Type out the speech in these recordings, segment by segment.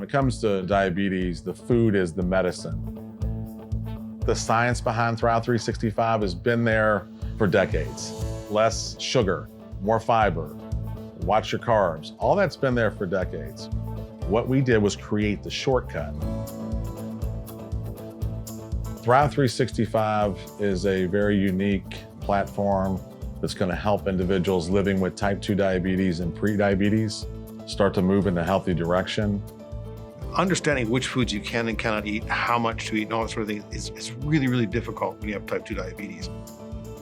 it comes to diabetes, the food is the medicine. The science behind Thrive365 has been there for decades. Less sugar, more fiber, watch your carbs. All that's been there for decades. What we did was create the shortcut. Thrive365 is a very unique platform that's going to help individuals living with type 2 diabetes and pre-diabetes start to move in a healthy direction. Understanding which foods you can and cannot eat, how much to eat, and all that sort of thing is really, really difficult when you have type 2 diabetes.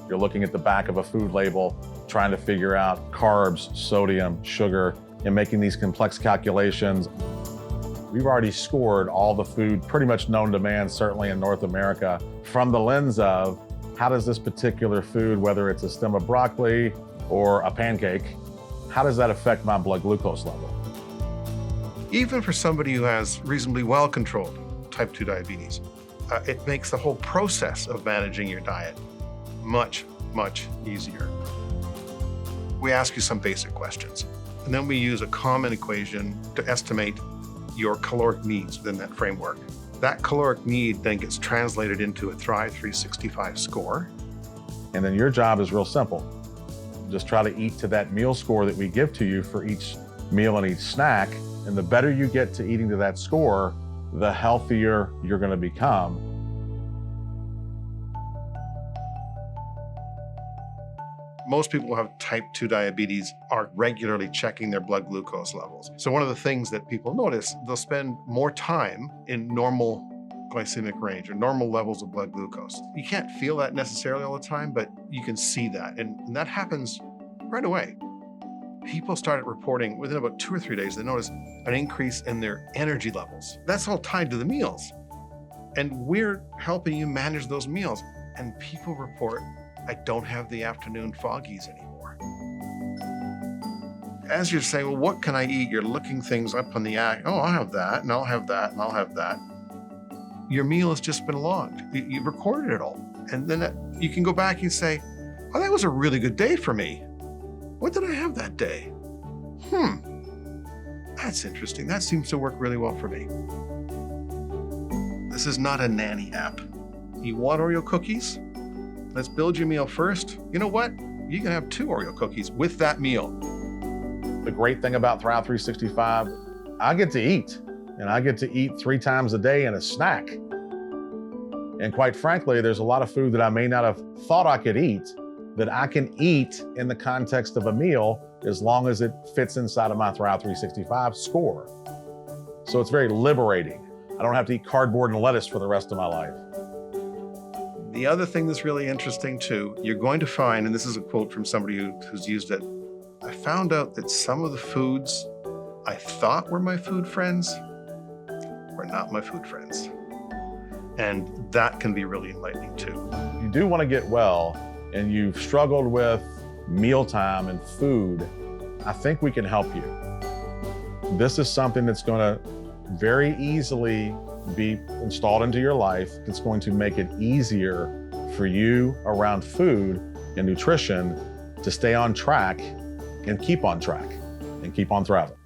You're looking at the back of a food label, trying to figure out carbs, sodium, sugar, and making these complex calculations. We've already scored all the food pretty much known to man, certainly in North America, from the lens of how does this particular food, whether it's a stem of broccoli or a pancake, how does that affect my blood glucose level? Even for somebody who has reasonably well-controlled type 2 diabetes, it makes the whole process of managing your diet much, much easier. We ask you some basic questions, and then we use a common equation to estimate your caloric needs within that framework. That caloric need then gets translated into a Thrive365 score. And then your job is real simple. Just try to eat to that meal score that we give to you for each meal and each snack. And the better you get to eating to that score, the healthier you're going to become. Most people who have type 2 diabetes are regularly checking their blood glucose levels. So one of the things that people notice, they'll spend more time in normal glycemic range or normal levels of blood glucose. You can't feel that necessarily all the time, but you can see that. And that happens right away. People started reporting within about 2 or 3 days, they noticed an increase in their energy levels. That's all tied to the meals. And we're helping you manage those meals. And people report, I don't have the afternoon foggies anymore. As you're saying, well, what can I eat? You're looking things up on the app. Oh, I'll have that, and I'll have that, and I'll have that. Your meal has just been logged. You've recorded it all. And then you can go back and say, oh, that was a really good day for me. What did I have that day? That's interesting. That seems to work really well for me. This is not a nanny app. You want Oreo cookies? Let's build your meal first. You know what? You can have 2 Oreo cookies with that meal. The great thing about Thrive365, I get to eat, and I get to eat 3 times a day in a snack. And quite frankly, there's a lot of food that I may not have thought I could eat that I can eat in the context of a meal as long as it fits inside of my Thrive365 score. So it's very liberating. I don't have to eat cardboard and lettuce for the rest of my life. The other thing that's really interesting too, you're going to find, and this is a quote from somebody who's used it, I found out that some of the foods I thought were my food friends were not my food friends. And that can be really enlightening too. You do want to get well, and you've struggled with mealtime and food, I think we can help you. This is something that's going to very easily be installed into your life. It's going to make it easier for you around food and nutrition to stay on track and keep on track and keep on thriving.